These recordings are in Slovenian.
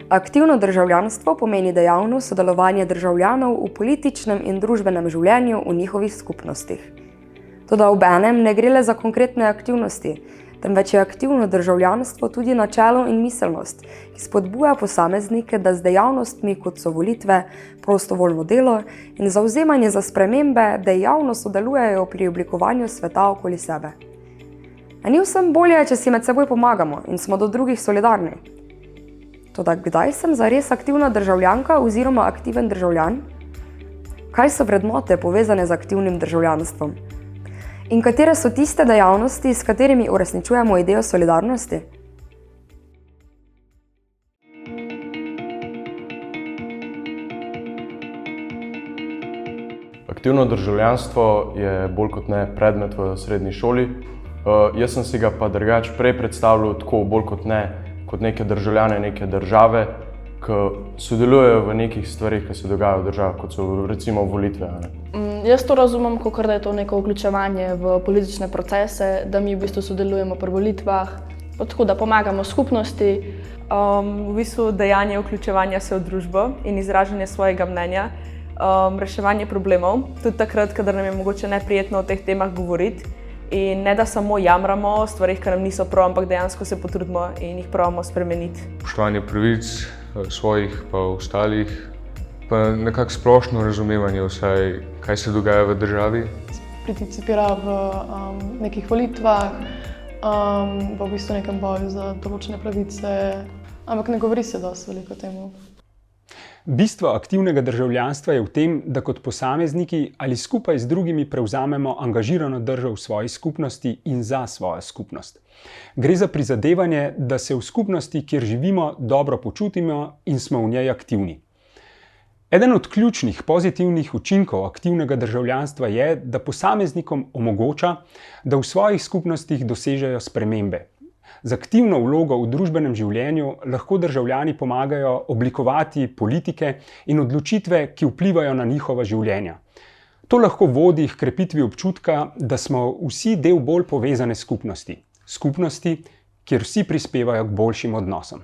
Aktivno državljanstvo pomeni dejavno sodelovanje državljanov v političnem in družbenem življenju v njihovih skupnostih. Toda obenem ne gre le za konkretne aktivnosti, temveč je aktivno državljanstvo tudi načelo in miselnost, ki spodbuja posameznike, da z dejavnostmi, kot so volitve, prostovoljno delo in zavzemanje za spremembe, dejavno sodelujejo pri oblikovanju sveta okoli sebe. A ni vsem bolje, če si med seboj pomagamo in smo do drugih solidarni? Toda kdaj sem zares aktivna državljanka oziroma aktiven državljan? Kaj so vrednote povezane z aktivnim državljanstvom? In katere so tiste dejavnosti, s katerimi uresničujemo idejo solidarnosti? Aktivno državljanstvo je bolj kot ne predmet v srednji šoli. Jaz sem si ga pa drugače prej predstavljal tako bolj kot ne kot neke državljane neke države, ki sodelujejo v nekih stvarih, ki se dogajajo v državah, kot so recimo volitve. Jaz to razumem, kot da je to neko vključevanje v politične procese, da mi v bistvu sodelujemo pri volitvah, tako da pomagamo skupnosti. V bistvu dejanje vključevanja se v družbo in izražanje svojega mnenja, reševanje problemov, tudi takrat, kadar nam je mogoče neprijetno o teh temah govoriti. In ne da samo jamramo o stvarih, ki nam niso prav, ampak dejansko se potrudimo in jih pravimo spremeniti. Spoštovanje pravic svojih pa ostalih, pa nekako splošno razumevanje vsaj, kaj se dogaja v državi. Participira v nekih volitvah, v bistvu nekem boju za določene pravice, ampak ne govori se dosti veliko o temu. Bistvo aktivnega državljanstva je v tem, da kot posamezniki ali skupaj z drugimi prevzamemo angažirano držo v svoji skupnosti in za svojo skupnost. Gre za prizadevanje, da se v skupnosti, kjer živimo, dobro počutimo in smo v njej aktivni. Eden od ključnih pozitivnih učinkov aktivnega državljanstva je, da posameznikom omogoča, da v svojih skupnostih dosežejo spremembe. Z aktivno vlogo v družbenem življenju lahko državljani pomagajo oblikovati politike in odločitve, ki vplivajo na njihova življenja. To lahko vodi h krepitvi občutka, da smo vsi del bolj povezane skupnosti. Skupnosti, kjer vsi prispevajo k boljšim odnosom.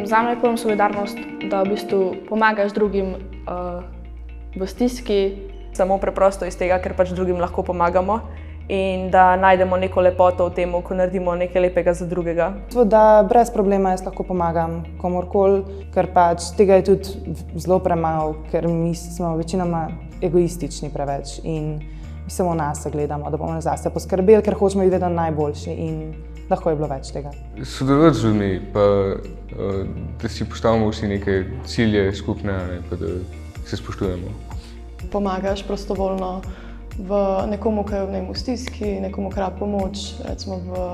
Zame je pojem solidarnost, da v bistvu pomagaš drugim v stiski. Samo preprosto iz tega, ker pač drugim lahko pomagamo in da najdemo neko lepoto v tem, ko naredimo nekaj lepega za drugega. Da brez problema jaz lahko pomagam komorkoli, ker pač tega je tudi zelo premalo, ker mi smo večinoma egoistični preveč in mi samo nas gledamo, da bomo zase poskrbeli, ker hočemo biti vedno najboljši in lahko je bilo več tega. Sodelovati z ljudmi, pa da si postavimo vsi neke cilje skupne, pa da se spoštujemo. Pomagaš prostovoljno v nekomu, ki je v stiski, nekomu, ki rabi pomoč, recimo v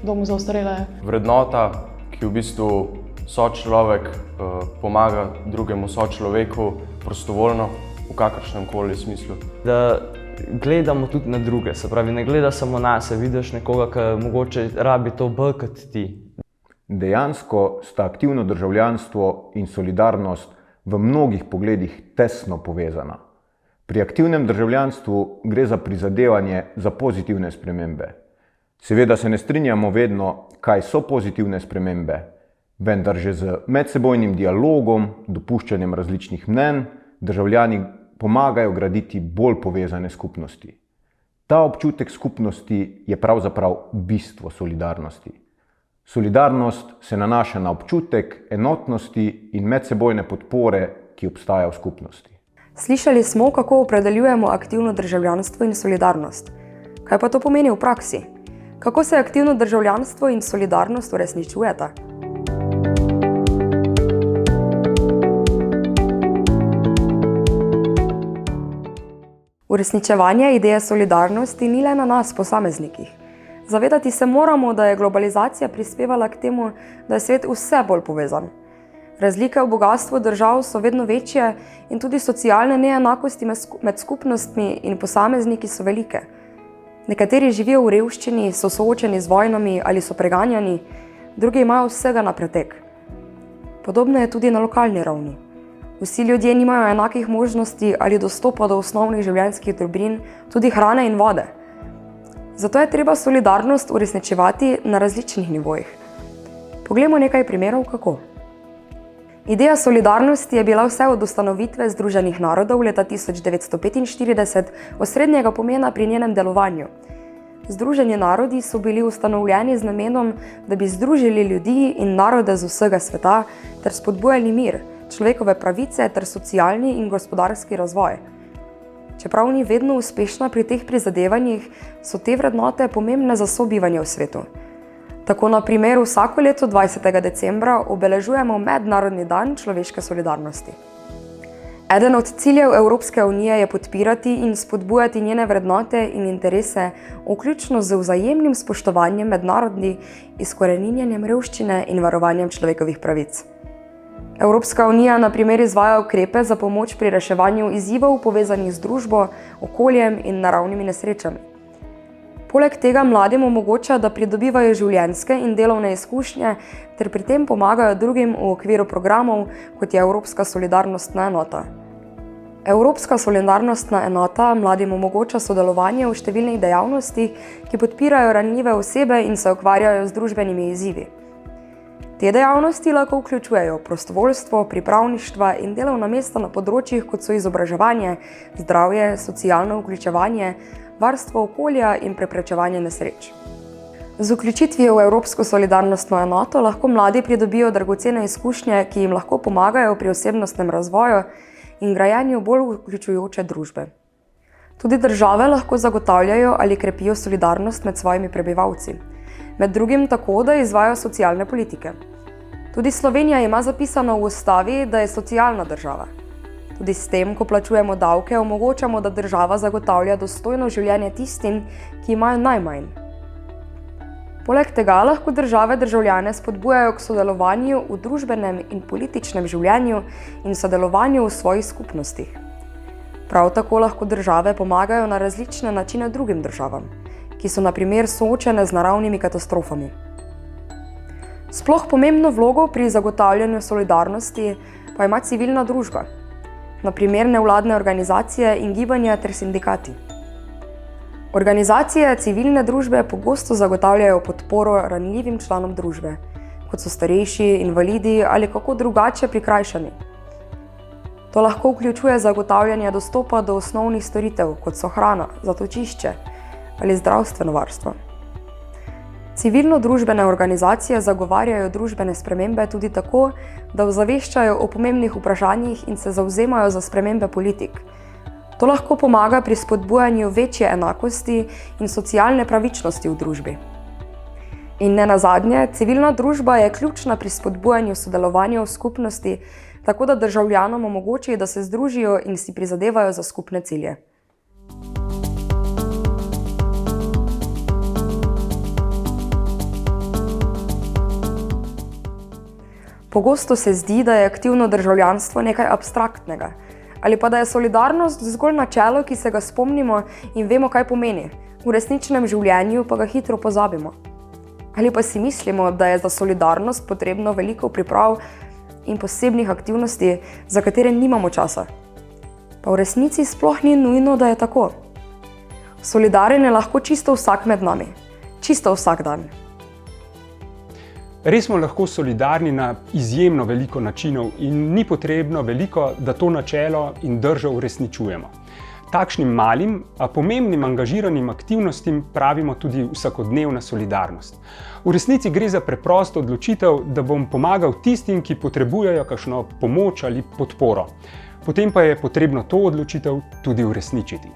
domu za ostarele. Vrednota, ki v bistvu sočlovek pomaga drugemu sočloveku prostovoljno, v kakršnem koli smislu. Da gledamo tudi na druge, se pravi, ne gleda samo na se, vidiš nekoga, ki mogoče rabi to bolj kot ti. Dejansko sta aktivno državljanstvo in solidarnost v mnogih pogledih tesno povezana. Pri aktivnem državljanstvu gre za prizadevanje za pozitivne spremembe. Seveda se ne strinjamo vedno, kaj so pozitivne spremembe, vendar že z medsebojnim dialogom, dopuščanjem različnih mnenj, državljani pomagajo graditi bolj povezane skupnosti. Ta občutek skupnosti je pravzaprav bistvo solidarnosti. Solidarnost se nanaša na občutek enotnosti in medsebojne podpore, ki obstaja v skupnosti. Slišali smo, kako opredeljujemo aktivno državljanstvo in solidarnost. Kaj pa to pomeni v praksi? Kako se aktivno državljanstvo in solidarnost uresničujeta? Uresničevanje ideje solidarnosti ni le na nas, posameznikih. Zavedati se moramo, da je globalizacija prispevala k temu, da je svet vse bolj povezan. Razlike v bogastvu držav so vedno večje in tudi socialne neenakosti med skupnostmi in posamezniki so velike. Nekateri živijo v revščini, so soočeni z vojnami ali so preganjani, drugi imajo vsega na pretek. Podobno je tudi na lokalni ravni. Vsi ljudje nimajo enakih možnosti ali dostopa do osnovnih življenjskih dobrin, tudi hrane in vode. Zato je treba solidarnost uresničevati na različnih nivojih. Poglejmo nekaj primerov, kako. Ideja solidarnosti je bila vse od ustanovitve Združenih narodov leta 1945 osrednjega pomena pri njenem delovanju. Združeni narodi so bili ustanovljeni z namenom, da bi združili ljudi in narode z vsega sveta ter spodbujali mir, človekove pravice ter socialni in gospodarski razvoj. Čeprav ni vedno uspešna pri teh prizadevanjih, so te vrednote pomembne za sobivanje v svetu. Tako na primer vsako leto 20. decembra obeležujemo Mednarodni dan človeške solidarnosti. Eden od ciljev Evropske unije je podpirati in spodbujati njene vrednote in interese, vključno z vzajemnim spoštovanjem mednarodnih, izkoreninjenjem revščine in varovanjem človekovih pravic. Evropska unija na primer izvaja ukrepe za pomoč pri reševanju izzivov povezanih z družbo, okoljem in naravnimi nesrečami. Poleg tega mladim omogoča, da pridobivajo življenjske in delovne izkušnje ter pri tem pomagajo drugim v okviru programov, kot je Evropska solidarnostna enota. Evropska solidarnostna enota mladim omogoča sodelovanje v številnih dejavnostih, ki podpirajo ranljive osebe in se ukvarjajo z družbenimi izzivi. Te dejavnosti lahko vključujejo prostovoljstvo, pripravništva in delovna mesta na področjih, kot so izobraževanje, zdravje, socialno vključevanje, varstvo okolja in preprečevanje nesreč. Z vključitvijo v Evropsko solidarnostno enoto lahko mladi pridobijo dragocene izkušnje, ki jim lahko pomagajo pri osebnostnem razvoju in grajenju bolj vključujoče družbe. Tudi države lahko zagotavljajo ali krepijo solidarnost med svojimi prebivalci, med drugim tako, da izvajajo socialne politike. Tudi Slovenija ima zapisano v ustavi, da je socialna država. Tudi s tem, ko plačujemo davke, omogočamo, da država zagotavlja dostojno življenje tistim, ki imajo najmanj. Poleg tega lahko države državljane spodbujajo k sodelovanju v družbenem in političnem življenju in sodelovanju v svojih skupnostih. Prav tako lahko države pomagajo na različne načine drugim državam, ki so na primer soočene z naravnimi katastrofami. Sploh pomembno vlogo pri zagotavljanju solidarnosti pa ima civilna družba, na primer nevladne organizacije in gibanja ter sindikati. Organizacije civilne družbe pogosto zagotavljajo podporo ranljivim članom družbe, kot so starejši, invalidi ali kako drugače prikrajšani. To lahko vključuje zagotavljanje dostopa do osnovnih storitev, kot so hrana, zatočišče ali zdravstveno varstvo. Civilno-družbene organizacije zagovarjajo družbene spremembe tudi tako, da ozaveščajo o pomembnih vprašanjih in se zavzemajo za spremembe politik. To lahko pomaga pri spodbujanju večje enakosti in socialne pravičnosti v družbi. In nenazadnje, civilna družba je ključna pri spodbujanju sodelovanja v skupnosti, tako da državljanom omogoči, da se združijo in si prizadevajo za skupne cilje. Pogosto se zdi, da je aktivno državljanstvo nekaj abstraktnega, ali pa da je solidarnost zgolj načelo, ki se ga spomnimo in vemo, kaj pomeni, v resničnem življenju pa ga hitro pozabimo. Ali pa si mislimo, da je za solidarnost potrebno veliko priprav in posebnih aktivnosti, za katere nimamo časa. Pa v resnici sploh ni nujno, da je tako. Solidaren je lahko čisto vsak med nami, čisto vsak dan. Res smo lahko solidarni na izjemno veliko načinov in ni potrebno veliko, da to načelo in držo uresničujemo. Takšnim malim, a pomembnim angažiranim aktivnostim pravimo tudi vsakodnevna solidarnost. V resnici gre za preprosto odločitev, da bom pomagal tistim, ki potrebujejo kakšno pomoč ali podporo. Potem pa je potrebno to odločitev tudi uresničiti.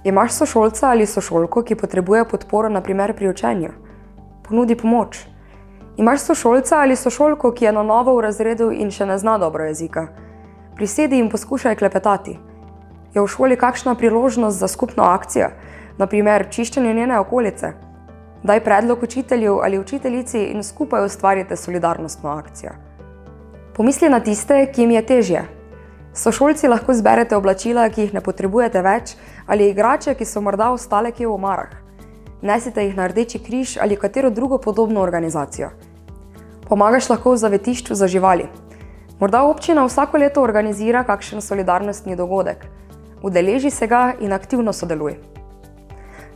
Imaš sošolca ali sošolko, ki potrebuje podporo na primer pri učenju? Ponudi pomoč. Imaš sošolca ali sošolko, ki je na novo v razredu in še ne zna dobro jezika? Prisedi in poskušaj klepetati. Je v šoli kakšna priložnost za skupno akcijo, na primer čiščenje njene okolice? Daj predlog učitelju ali učiteljici in skupaj ustvarite solidarnostno akcijo. Pomisli na tiste, ki jim je težje. Sošolci lahko zberete oblačila, ki jih ne potrebujete več, ali igrače, ki so morda ostale kje v omarah. Nesite jih na Rdeči križ ali katero drugo podobno organizacijo. Pomagaš lahko v zavetišču za živali. Morda občina vsako leto organizira kakšen solidarnostni dogodek. Udeleži se ga in aktivno sodeluj.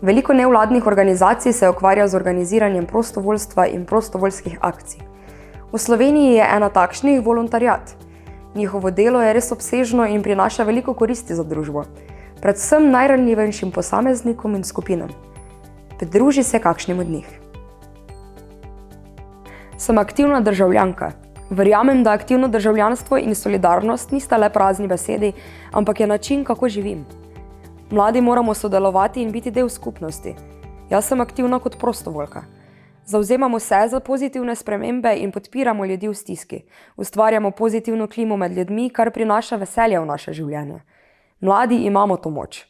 Veliko nevladnih organizacij se ukvarja z organiziranjem prostovoljstva in prostovoljskih akcij. V Sloveniji je ena takšnih volontariat. Njihovo delo je res obsežno in prinaša veliko koristi za družbo, predvsem najranljivejšim posameznikom in skupinam. Pridruži se kakšnim od njih. Sem aktivna državljanka. Verjamem, da aktivno državljanstvo in solidarnost nista le prazni besedi, ampak je način, kako živim. Mladi moramo sodelovati in biti del skupnosti. Jaz sem aktivna kot prostovoljka. Zavzemamo se za pozitivne spremembe in podpiramo ljudi v stiski. Ustvarjamo pozitivno klimo med ljudmi, kar prinaša veselje v naše življenje. Mladi imamo to moč.